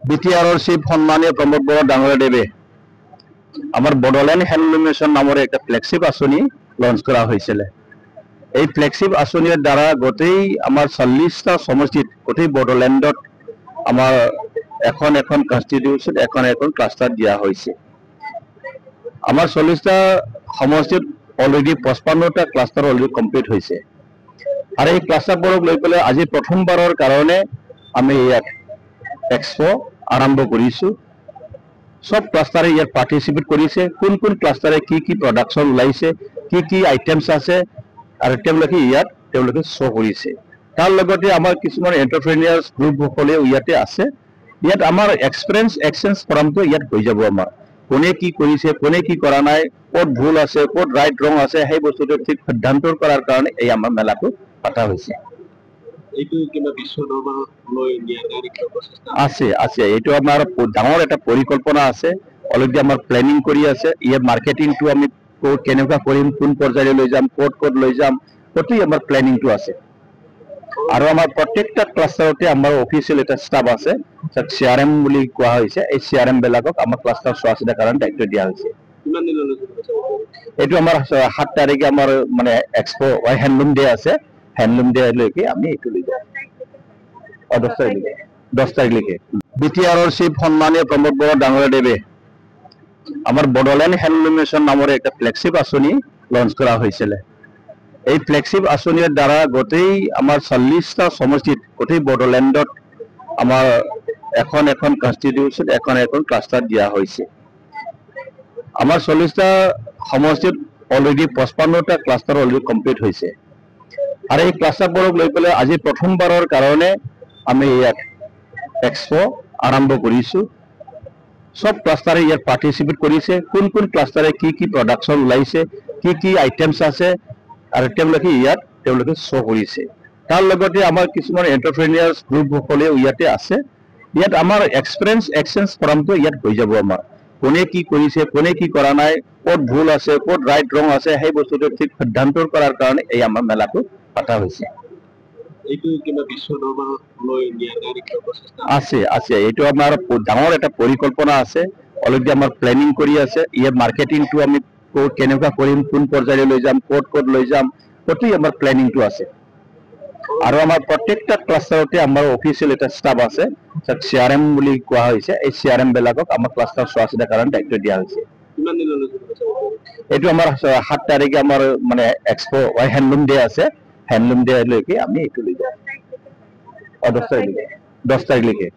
বিটিআৰৰ চিফ সন্মানীয় প্ৰমোদ বড়ো ডাঙৰীয়াদেৱে আমাৰ বড়োলেণ্ড হ্যান্ডলুম মিশন নামৰ একটা ফ্লেগশিপ আঁচনি লঞ্চ কৰা হৈছিল। এই ফ্লেগশিপ আঁচনিৰ দ্বাৰা গোটেই আমাৰ 40টা সমষ্টিত গোটেই বড়োলেণ্ডত আমাৰ এখন এখন কনস্টিটিউশন এখন এখন ক্লাস্টাৰ দিয়া হৈছে। আমাৰ 40টা সমষ্টিত অলৰেডি 55টা ক্লাস্টাৰ অলৰেডি কমপ্লিট হৈছে। আৰু এই ক্লাস্টাৰবোৰক লৈ পেলাই আজি প্ৰথমবাৰৰ কাৰণে আমি ইয়াত এক্সপো আৰম্ভ কৰিছো। সব ক্লাস্টাৰে ইয়াত পাৰ্টিসিপেট কৰেছে। কোন কোন ক্লাস্টাৰে কি প্ৰোডাকশন ওলাইছে, কি আইটেমস আছে আৰু তেওঁলোকে ইয়াত শো কৰিছে। তাৰ লগতে আমাৰ কিছুমান এন্টাৰপ্ৰেনিয়াৰ্স গ্ৰুপ সকলে ইয়াতে আছে। ইয়াত আমাৰ এক্সপেৰিয়েন্স এক্সচেঞ্জ ফোৰামটো ইয়াত হৈ যাব। আমাৰ কোনে কি কৰিছে, কোনে কি কৰা নাই, ক'ত ভুল আছে, ক'ত ৰাইট ৰং আছে, সেই বস্তুটো ঠিক সিদ্ধান্ত কৰাৰ কাৰণে এই আমাৰ মেলাটো পাতা হৈছে। এইটো কিবা বিশ্ব দৰবাৰলৈ আছে আছে এইটো আমাৰ ডাঙৰ এটা পৰিকল্পনা আছে। অলৰেডি আমাৰ প্লেনিং কৰি আছে। ইয়াৰ মাৰ্কেটিংটো আমি কেনেকুৱা কৰিম, কোন পৰ্যায়লৈ লৈ যাম, ক'ত লৈ যাম, গোটেই আমাৰ প্লেনিংটো আছে। আৰু আমাৰ প্ৰত্যেকটা ক্লাস্টাৰতে আমাৰ অফিচিয়েল এটা ষ্টাফ আছে, যাক CRM বুলি কোৱা হৈছে। এই CRM বিলাকক আমাৰ ক্লাস্টাৰ চোৱা চিতা কাৰণে দায়িত্ব দিয়া হৈছে। এইটো আমাৰ 7 তাৰিখে আমাৰ মানে এক্সপো হ্যান্ডলুম ডে আছে। হ্যান্ডলুম ডে লৈকে আমি এইটো লৈ যাম। 10 তাৰিখলৈকে বিটিআৰৰ চিফ সন্মানীয় প্ৰমোদ বড়ো ডাঙৰীয়াদেৱে আমাৰ বড়োলেণ্ড হ্যান্ডলুম মিশন নামৰ একটা ফ্লেগশিপ আঁচনি লঞ্চ কৰা হৈছিল। এই ফ্লেগশিপ আঁচনিৰ দ্বাৰা গোটেই আমাৰ 40টা সমষ্টিত গোটেই বড়োলেণ্ডত আমাৰ এখন এখন কনস্টিটিউশন এখন এখন ক্লাস্টাৰ দিয়া হৈছে। আমাৰ 40টা সমষ্টিত অলৰেডি 55টা ক্লাস্টাৰ অলৰেডি কমপ্লিট হৈছে। আৰু এই ক্লাস্টাৰবোৰক লৈ পেলাই আজি প্ৰথমবাৰৰ কাৰণে আমি ইয়াত এক্সপো আৰম্ভ কৰিছো। সব ক্লাস্টাৰে ইয়াত পাৰ্টিসিপেট কৰেছে। কোন কোন ক্লাস্টাৰে কি প্ৰোডাকশন ওলাইছে, কি আইটেমস আছে আৰু তেওঁলোকে ইয়াত শো কৰিছে। তাৰ লগতে আমাৰ কিছুমান এন্টাৰপ্ৰেনিয়াৰ্স গ্ৰুপ সকলে ইয়াতে আছে। ইয়াত আমাৰ এক্সপেৰিয়েন্স এক্সচেঞ্জ ফোৰামটো ইয়াত হৈ যাব। আমাৰ কোনে কি কৰিছে, কোনে কি কৰা নাই, ক'ত ভুল আছে, ক'ত ৰাইট ৰং আছে, সেই বস্তুটো ঠিক সিদ্ধান্ত কৰাৰ কাৰণে এই আমাৰ মেলাটো পাতা হৈছে। এইটো কিবা বিশ্ব দৰবাৰলৈ আছে আছে এইটো আমাৰ ডাঙৰ এটা পৰিকল্পনা আছে। অলৰেডি আমাৰ প্লেনিং কৰি আছে। ইয়াৰ মাৰ্কেটিংটো আমি কেনেকুৱা কৰিম, কোন পৰ্যায়লৈ লৈ যাম, ক'ত লৈ যাম, গোটেই আমাৰ প্লেনিংটো আছে। আৰু আমাৰ প্ৰত্যেকটা ক্লাস্টাৰতে আমাৰ অফিচিয়েল এটা ষ্টাফ আছে, যাক CRM বুলি কোৱা হৈছে। এই CRM বিলাকক আমাৰ ক্লাস্টাৰ চোৱা চিতা কাৰণে দায়িত্ব দিয়া হৈছে। এইটো আমাৰ 7 তাৰিখে আমাৰ মানে এক্সপো হ্যান্ডলুম ডে আছে। হ্যান্ডলুম ডে লৈকে আমি এইটো লৈ যাম। 10 তাৰিখলৈকে